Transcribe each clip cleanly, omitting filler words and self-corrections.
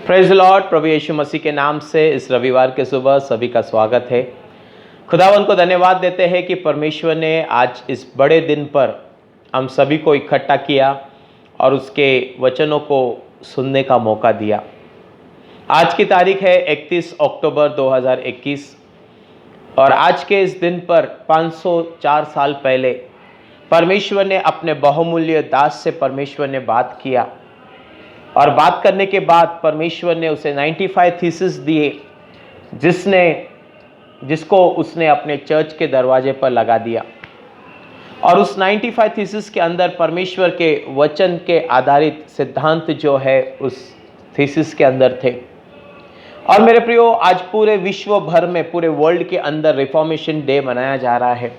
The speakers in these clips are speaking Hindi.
Praise the lord. प्रभु यीशु मसीह के नाम से इस रविवार के सुबह सभी का स्वागत है। खुदावन को धन्यवाद देते हैं कि परमेश्वर ने आज इस बड़े दिन पर हम सभी को इकट्ठा किया और उसके वचनों को सुनने का मौका दिया। आज की तारीख है 31 अक्टूबर 2021 और आज के इस दिन पर 504 साल पहले परमेश्वर ने अपने बहुमूल्य दास से परमेश्वर ने बात किया और बात करने के बाद परमेश्वर ने उसे 95 थीसिस दिए जिसको उसने अपने चर्च के दरवाजे पर लगा दिया। और उस 95 थीसिस के अंदर परमेश्वर के वचन के आधारित सिद्धांत जो है उस थीसिस के अंदर थे। और मेरे प्रियो, आज पूरे विश्व भर में, पूरे वर्ल्ड के अंदर रिफॉर्मेशन डे मनाया जा रहा है।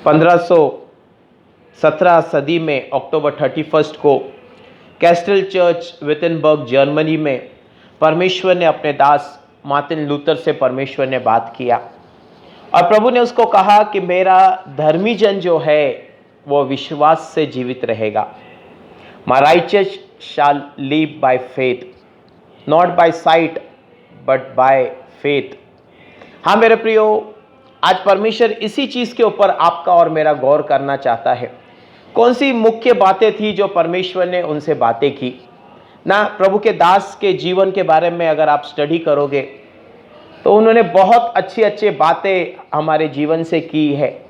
1517 सदी में अक्टूबर 31 को कैस्टल चर्च विटेनबर्ग जर्मनी में परमेश्वर ने अपने दास मार्टिन लूथर से परमेश्वर ने बात किया और प्रभु ने उसको कहा कि मेरा धर्मी जन जो है वो विश्वास से जीवित रहेगा। My righteous shall live by faith, not by sight but by faith। हाँ मेरे प्रियो, आज परमेश्वर इसी चीज़ के ऊपर आपका और मेरा गौर करना चाहता है। कौन सी मुख्य बातें थी जो परमेश्वर ने उनसे बातें की ना। प्रभु के दास के जीवन के बारे में अगर आप स्टडी करोगे तो उन्होंने बहुत अच्छी बातें हमारे जीवन से की है।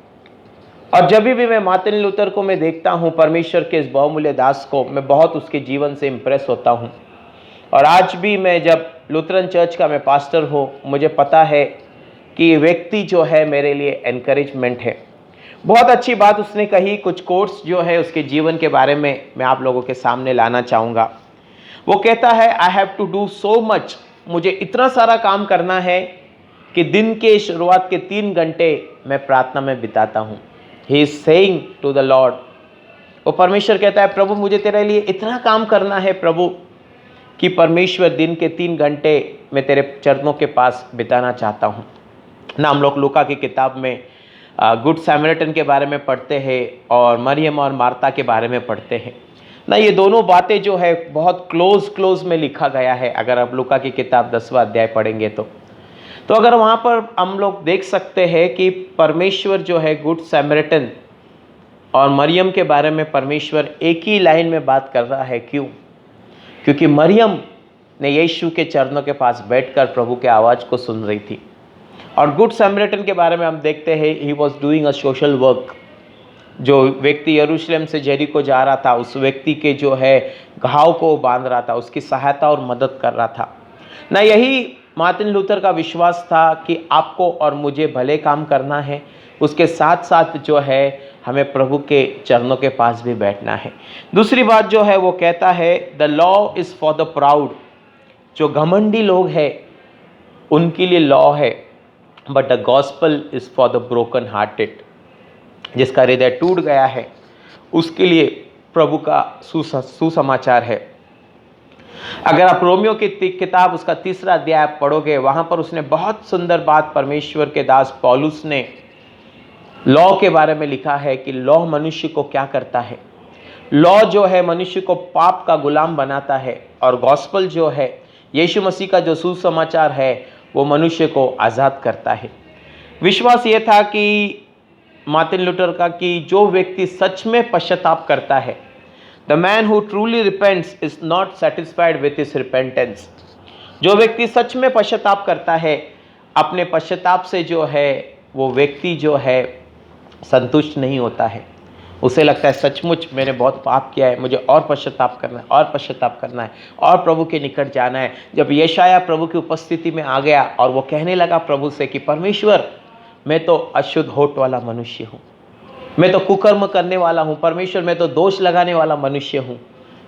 और जब भी मैं मार्टिन लूथर को मैं देखता हूँ, परमेश्वर के इस बहुमूल्य दास को, मैं बहुत उसके जीवन से इम्प्रेस होता हूँ। और आज भी मैं जब लूथरन चर्च का मैं पास्टर हूँ, मुझे पता है कि ये व्यक्ति जो है मेरे लिए एनकरेजमेंट है। बहुत अच्छी बात उसने कही। कुछ कोट्स जो है उसके जीवन के बारे में मैं आप लोगों के सामने लाना चाहूँगा। वो कहता है, I have to do so much, मुझे इतना सारा काम करना है कि दिन के शुरुआत के 3 घंटे मैं प्रार्थना में बिताता हूँ। He is saying to the Lord, वो परमेश्वर कहता है, प्रभु मुझे तेरे लिए इतना काम करना है प्रभु कि परमेश्वर दिन के 3 घंटे मैं तेरे चरणों के पास बिताना चाहता हूँ ना। हम लोग लूका की किताब में गुड सैमरिटन के बारे में पढ़ते हैं और मरियम और मार्ता के बारे में पढ़ते हैं ना। ये दोनों बातें जो है बहुत क्लोज में लिखा गया है। अगर आप लूका की किताब 10वां अध्याय पढ़ेंगे तो अगर वहाँ पर हम लोग देख सकते हैं कि परमेश्वर जो है गुड सैमरिटन और मरियम के बारे में परमेश्वर एक ही लाइन में बात कर रहा है। क्यों? क्योंकि मरियम ने यीशु के चरणों के पास बैठकर प्रभु के आवाज़ को सुन रही थी। और गुड सैमरिटन के बारे में हम देखते हैं, he was doing a social work. जो व्यक्ति यरूशलेम से जेरिको जा रहा था, उस व्यक्ति के जो है घाव को बांध रहा था, उसकी सहायता और मदद कर रहा था ना। यही मार्टिन लूथर का विश्वास था कि आपको और मुझे भले काम करना है, उसके साथ साथ जो है हमें प्रभु के चरणों के पास भी बैठना है। दूसरी बात जो है वो कहता है, the law is for the proud. जो घमंडी लोग हैं उनके लिए लॉ है, but the gospel is for the broken hearted. जिसका हृदय टूट गया है उसके लिए प्रभु का सुसमाचार है। अगर आप रोमियो की किताब उसका 3रा अध्याय पढ़ोगे, वहाँ पर उसने बहुत सुंदर बात परमेश्वर के दास पौलुस ने लॉ के बारे में लिखा है कि लॉ मनुष्य को क्या करता है। लॉ जो है मनुष्य को पाप का गुलाम बनाता है और गॉस्पल जो है यीशु मसीह का जो सुसमाचार है वो मनुष्य को आज़ाद करता है। विश्वास ये था कि मार्टिन लूथर का कि जो व्यक्ति सच में पश्चाताप करता है, the man who truly repents is not satisfied with his repentance. जो व्यक्ति सच में पश्चाताप करता है, अपने पश्चाताप से जो है वो व्यक्ति जो है संतुष्ट नहीं होता है। उसे लगता है सचमुच मैंने बहुत पाप किया है, मुझे और पश्चाताप करना है और पश्चाताप करना है और प्रभु के निकट जाना है। जब यशायाह प्रभु की उपस्थिति में आ गया और वो कहने लगा प्रभु से कि परमेश्वर, मैं तो अशुद्ध होठ वाला मनुष्य हूँ, मैं तो कुकर्म करने वाला हूँ, परमेश्वर मैं तो दोष लगाने वाला मनुष्य हूँ।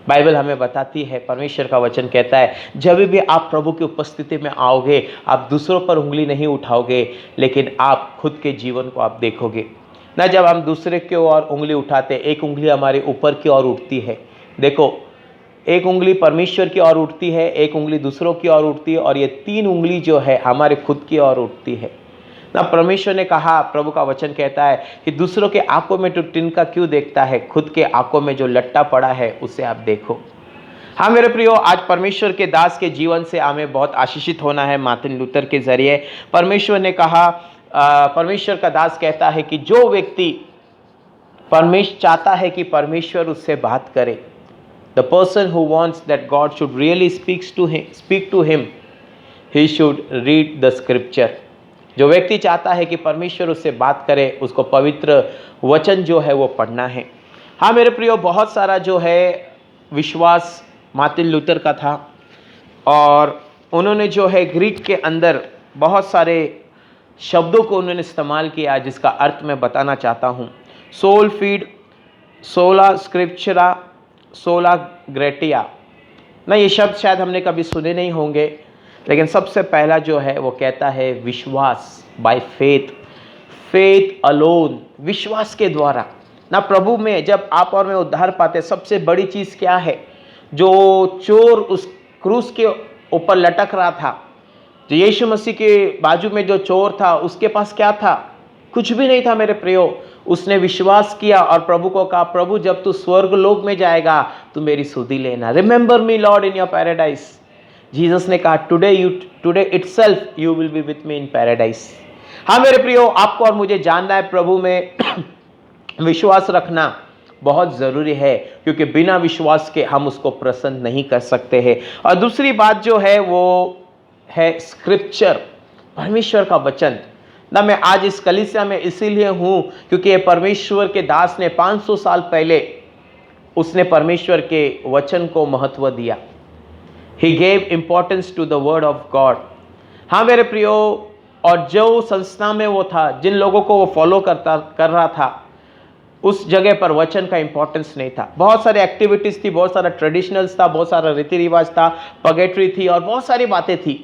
बाइबल हमें बताती है, परमेश्वर का वचन कहता है, जब भी आप प्रभु की उपस्थिति में आओगे आप दूसरों पर उंगली नहीं उठाओगे, लेकिन आप खुद के जीवन को आप देखोगे ना। जब हम दूसरे की ओर उंगली उठाते, एक उंगली हमारे ऊपर की ओर उठती है। देखो, एक उंगली परमेश्वर की ओर उठती है, एक उंगली दूसरों की ओर उठती है और ये 3 उंगली जो है हमारे खुद की ओर उठती है ना। परमेश्वर ने कहा, प्रभु का वचन कहता है कि दूसरों के आंखों में तो तिनका क्यों देखता है, खुद के आंखों में जो लट्टा पड़ा है उसे आप देखो हाँ मेरे प्रियो, आज परमेश्वर के दास के जीवन से हमें बहुत आशीषित होना है। मार्टिन लूथर के जरिए परमेश्वर ने कहा, परमेश्वर का दास कहता है कि जो व्यक्ति परमेश्वर चाहता है कि परमेश्वर उससे बात करे, the person who wants that God should really speak to him, he should read the scripture. जो व्यक्ति चाहता है कि परमेश्वर उससे बात करे, उसको पवित्र वचन जो है वो पढ़ना है। हाँ मेरे प्रियो, बहुत सारा जो है विश्वास मार्टिन लूथर का था, और उन्होंने जो है ग्रीक के अंदर बहुत सारे शब्दों को उन्होंने इस्तेमाल किया, जिसका अर्थ मैं बताना चाहता हूँ। सोल फीड, सोला स्क्रिप्चरा, सोला ग्रेटिया। ना, ये शब्द शायद हमने कभी सुने नहीं होंगे, लेकिन सबसे पहला जो है वो कहता है विश्वास, बाय फेथ, फेथ अलोन, विश्वास के द्वारा। ना, प्रभु में जब आप और मैं उद्धार पाते, सबसे बड़ी चीज़ क्या है? जो चोर उस क्रूस के ऊपर लटक रहा था, जो यीशु मसीह के बाजू में जो चोर था, उसके पास क्या था? कुछ भी नहीं था मेरे प्रियो। उसने विश्वास किया और प्रभु को कहा, प्रभु जब तू स्वर्ग लोक में जाएगा तो मेरी सुधि लेना, remember me Lord in your paradise. Jesus ने कहा, today itself you will be with me in paradise. हाँ मेरे प्रियो, आपको और मुझे जानना है, प्रभु में विश्वास रखना बहुत ज़रूरी है, क्योंकि बिना विश्वास के हम उसको प्रसन्न नहीं कर सकते हैं। और दूसरी बात जो है वो है स्क्रिप्चर, परमेश्वर का वचन। ना, मैं आज इस कलीसिया में इसीलिए हूँ क्योंकि ये परमेश्वर के दास ने 500 साल पहले उसने परमेश्वर के वचन को महत्व दिया। He gave importance to the word of God। हाँ मेरे प्रियो, और जो संस्था में वो था, जिन लोगों को वो फॉलो कर रहा था, उस जगह पर वचन का इंपॉर्टेंस नहीं था। बहुत सारी एक्टिविटीज़ थी, बहुत सारा ट्रेडिशनल्स था, बहुत सारा रीति रिवाज था, पगेट्री थी और बहुत सारी बातें थी।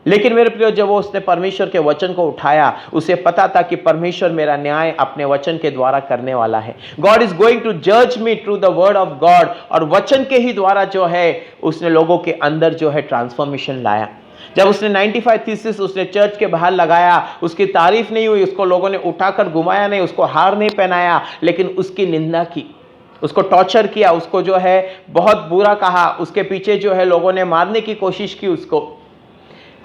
लेकिन मेरे प्रियो, जब वो उसने परमेश्वर के वचन को उठाया, उसे पता था कि परमेश्वर मेरा न्याय अपने वचन के द्वारा करने वाला है। गॉड इज गोइंग टू जज me through the word of God. और वचन के ही द्वारा जो है उसने लोगों के अंदर जो है ट्रांसफॉर्मेशन लाया। जब उसने 95 थीसिस उसने चर्च के बाहर लगाया, उसकी तारीफ नहीं हुई, उसको लोगों ने उठाकर घुमाया नहीं, उसको हार नहीं पहनाया, लेकिन उसकी निंदा की, उसको टॉर्चर किया, उसको जो है बहुत बुरा कहा, उसके पीछे जो है लोगों ने मारने की कोशिश की उसको।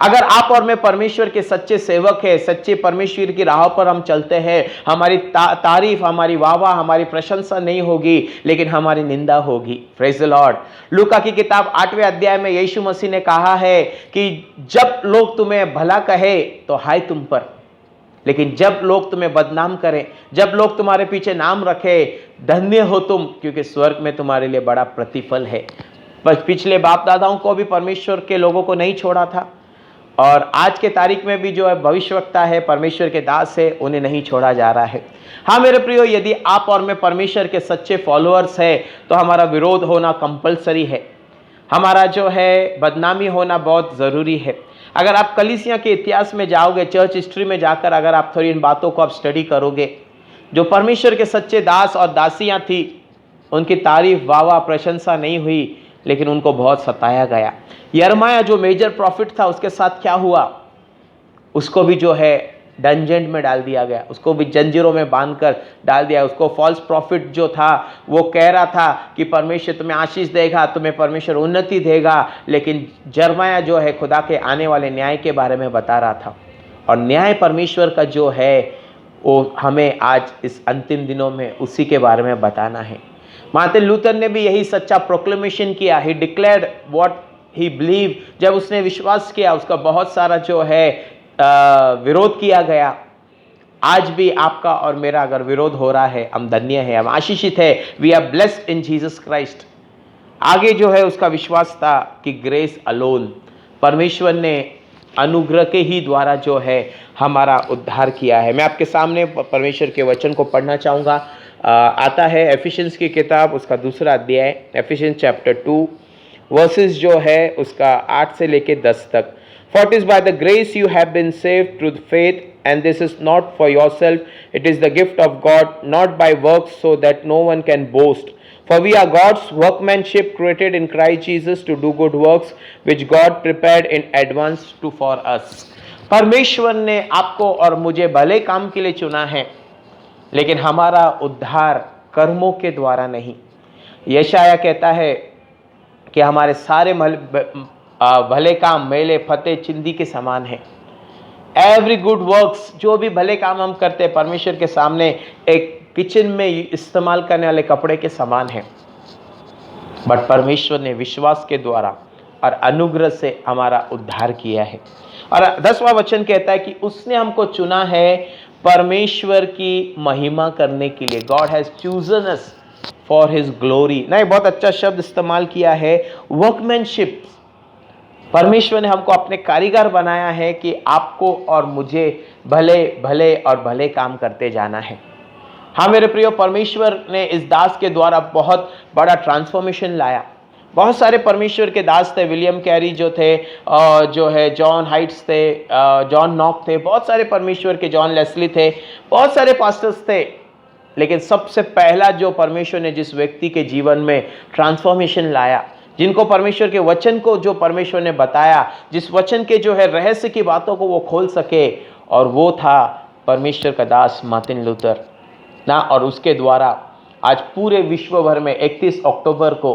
अगर आप और मैं परमेश्वर के सच्चे सेवक हैं, सच्चे परमेश्वर की राह पर हम चलते हैं, हमारी तारीफ, हमारी वाहवाह, हमारी प्रशंसा नहीं होगी, लेकिन हमारी निंदा होगी। Praise the Lord. लूका की किताब 8वें अध्याय में यीशु मसीह ने कहा है कि जब लोग तुम्हें भला कहे तो हाय तुम पर, लेकिन जब लोग तुम्हें बदनाम करें, जब लोग तुम्हारे पीछे नाम रखे, धन्य हो तुम, क्योंकि स्वर्ग में तुम्हारे लिए बड़ा प्रतिफल है। बस पिछले बाप दादाओं को भी परमेश्वर के लोगों को नहीं छोड़ा था, और आज के तारीख में भी जो है भविष्यवक्ता है, परमेश्वर के दास है, उन्हें नहीं छोड़ा जा रहा है। हाँ मेरे प्रियो, यदि आप और मैं परमेश्वर के सच्चे फॉलोअर्स हैं तो हमारा विरोध होना कंपलसरी है, हमारा जो है बदनामी होना बहुत ज़रूरी है। अगर आप कलीसिया के इतिहास में जाओगे, चर्च हिस्ट्री में जाकर अगर आप थोड़ी इन बातों को आप स्टडी करोगे, जो परमेश्वर के सच्चे दास और दासियाँ थी, उनकी तारीफ, वाह प्रशंसा नहीं हुई, लेकिन उनको बहुत सताया गया। यिर्मयाह जो मेजर प्रॉफिट था, उसके साथ क्या हुआ? उसको भी जो है डंजन में डाल दिया गया, उसको भी जंजीरों में बांधकर डाल दिया। उसको फॉल्स प्रॉफिट जो था वो कह रहा था कि परमेश्वर तुम्हें आशीष देगा, तुम्हें परमेश्वर उन्नति देगा, लेकिन यिर्मयाह जो है खुदा के आने वाले न्याय के बारे में बता रहा था। और न्याय परमेश्वर का जो है वो हमें आज इस अंतिम दिनों में उसी के बारे में बताना है। मार्टिन लूथर ने भी यही सच्चा प्रोक्लेमेशन किया। ही डिक्लेयर्ड व्हाट ही बिलीव। जब उसने विश्वास किया, उसका बहुत सारा जो है विरोध किया गया। आज भी आपका और मेरा अगर विरोध हो रहा है, हम धन्य है, हम आशीषित है। We are blessed in Jesus Christ. आगे जो है उसका विश्वास था कि ग्रेस अलोन, परमेश्वर ने अनुग्रह के ही द्वारा जो है हमारा उद्धार किया है। मैं आपके सामने परमेश्वर के वचन को पढ़ना चाहूँगा। आता है एफिशिएंस की किताब, उसका 2 अध्याय, एफिशिएंस चैप्टर 2 वर्सेस जो है उसका 8 से लेके 10 तक। For it is by the grace you have been saved through faith, and this is not for yourself, it is the gift of God, not by works, so that no one can boast. For we are God's workmanship, created in Christ Jesus to do good works, which God prepared in advance for us. परमेश्वर ने आपको और मुझे भले काम के लिए चुना है, लेकिन हमारा उद्धार कर्मों के द्वारा नहीं। यशाया कहता है कि हमारे सारे भले काम मेले फतेह चिंदी के समान है। एवरी गुड वर्क्स, जो भी भले काम हम करते हैं परमेश्वर के सामने एक किचन में इस्तेमाल करने वाले कपड़े के समान है। बट परमेश्वर ने विश्वास के द्वारा और अनुग्रह से हमारा उद्धार किया है। और 10वां वचन कहता है कि उसने हमको चुना है परमेश्वर की महिमा करने के लिए। God has chosen us for his glory. नहीं, बहुत अच्छा शब्द इस्तेमाल किया है, वर्कमैनशिप। परमेश्वर ने हमको अपने कारीगर बनाया है कि आपको और मुझे भले भले और भले काम करते जाना है। हाँ मेरे प्रियो, परमेश्वर ने इस दास के द्वारा बहुत बड़ा ट्रांसफॉर्मेशन लाया। बहुत सारे परमेश्वर के दास थे, विलियम कैरी जो थे, जो है जॉन हाइट्स थे, जॉन नॉक थे, बहुत सारे परमेश्वर के, जॉन लेस्ली थे, बहुत सारे पास्टर्स थे। लेकिन सबसे पहला जो परमेश्वर ने जिस व्यक्ति के जीवन में ट्रांसफॉर्मेशन लाया, जिनको परमेश्वर के वचन को जो परमेश्वर ने बताया, जिस वचन के जो है रहस्य की बातों को वो खोल सके, और वो था परमेश्वर का दास मार्टिन लूथर ना। और उसके द्वारा आज पूरे विश्व भर में 31 अक्टूबर को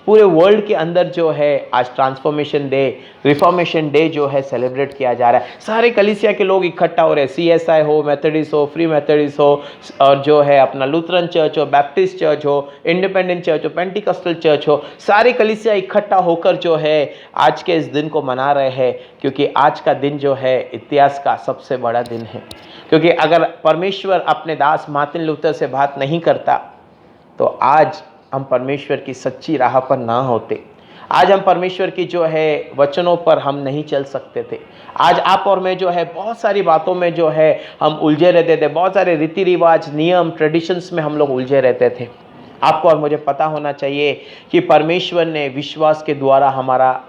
पूरे वर्ल्ड के अंदर जो है आज ट्रांसफॉर्मेशन डे, रिफॉर्मेशन डे जो है सेलिब्रेट किया जा रहा है। सारे कलीसिया के लोग इकट्ठा हो रहे हैं, CSI हो, मेथोडिस्ट हो, फ्री मेथोडिस्ट हो, और जो है अपना लूथरन चर्च हो, बैप्टिस्ट चर्च हो, इंडिपेंडेंट चर्च हो, पेंटिकस्टल चर्च हो, सारे कलीसिया इकट्ठा होकर जो है आज के इस दिन को मना रहे हैं। क्योंकि आज का दिन जो है इतिहास का सबसे बड़ा दिन है। क्योंकि अगर परमेश्वर अपने दास मार्टिन लूथर से बात नहीं करता तो आज हम परमेश्वर की सच्ची राह पर ना होते। आज हम परमेश्वर की जो है वचनों पर हम नहीं चल सकते थे। आज आप और मैं जो है बहुत सारी बातों में जो है हम उलझे रहते थे, बहुत सारे रीति रिवाज, नियम, ट्रेडिशंस में हम लोग उलझे रहते थे। आपको और मुझे पता होना चाहिए कि परमेश्वर ने विश्वास के द्वारा हमारा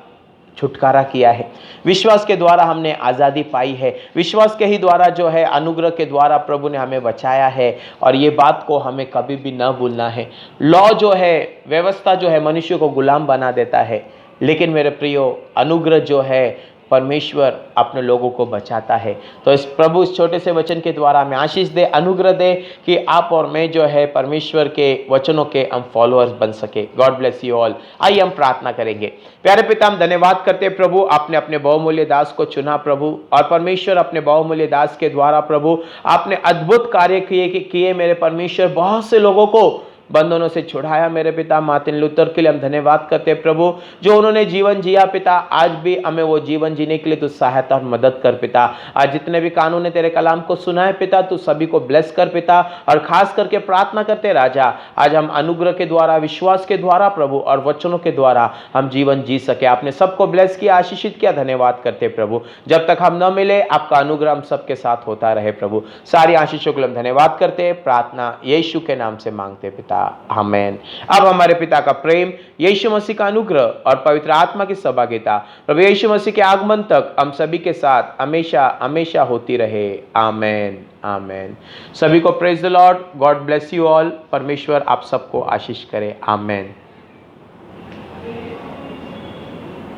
छुटकारा किया है। विश्वास के द्वारा हमने आज़ादी पाई है। विश्वास के ही द्वारा जो है अनुग्रह के द्वारा प्रभु ने हमें बचाया है। और ये बात को हमें कभी भी न भूलना है। लॉ जो है, व्यवस्था जो है, मनुष्य को गुलाम बना देता है, लेकिन मेरे प्रियो अनुग्रह जो है परमेश्वर अपने लोगों को बचाता है। तो इस प्रभु इस छोटे से वचन के द्वारा हमें आशीष दे, अनुग्रह दे कि आप और मैं जो है परमेश्वर के वचनों के हम फॉलोअर्स बन सके। God bless you all. आइए हम प्रार्थना करेंगे। प्यारे पिता, हम धन्यवाद करते हैं प्रभु, आपने अपने बहुमूल्य दास को चुना प्रभु, और परमेश्वर अपने बहुमूल्य दास के द्वारा प्रभु आपने अद्भुत कार्य किए मेरे परमेश्वर। बहुत से लोगों को बंधनों से छुड़ाया मेरे पिता। मार्टिन लूथर के लिए हम धन्यवाद करते हैं प्रभु, जो उन्होंने जीवन जिया पिता, आज भी हमें वो जीवन जीने के लिए तू सहायता और मदद कर पिता। आज जितने भी कानून ने तेरे कलाम को सुना है पिता, तू सभी को ब्लेस कर पिता। और खास करके प्रार्थना करते राजा, आज हम अनुग्रह के द्वारा, विश्वास के द्वारा प्रभु और वचनों के द्वारा हम जीवन जी सके। आपने सबको ब्लेस किया, आशीषित किया, धन्यवाद करते प्रभु। जब तक हम न मिले, आपका अनुग्रह हम सबके साथ होता रहे प्रभु। सारी आशीषों के लिए हम धन्यवाद करते, प्रार्थना यीशु के नाम से मांगते पिता, आमेन। अब हमारे पिता का प्रेम, यीशु मसीह का अनुग्रह और पवित्र आत्मा की सहभागिता प्रभु यीशु मसीह के आगमन तक हम सभी के साथ हमेशा हमेशा होती रहे। आमेन, आमेन। सभी को praise the Lord. God bless you all. परमेश्वर आप सबको आशीष करे। आमेन।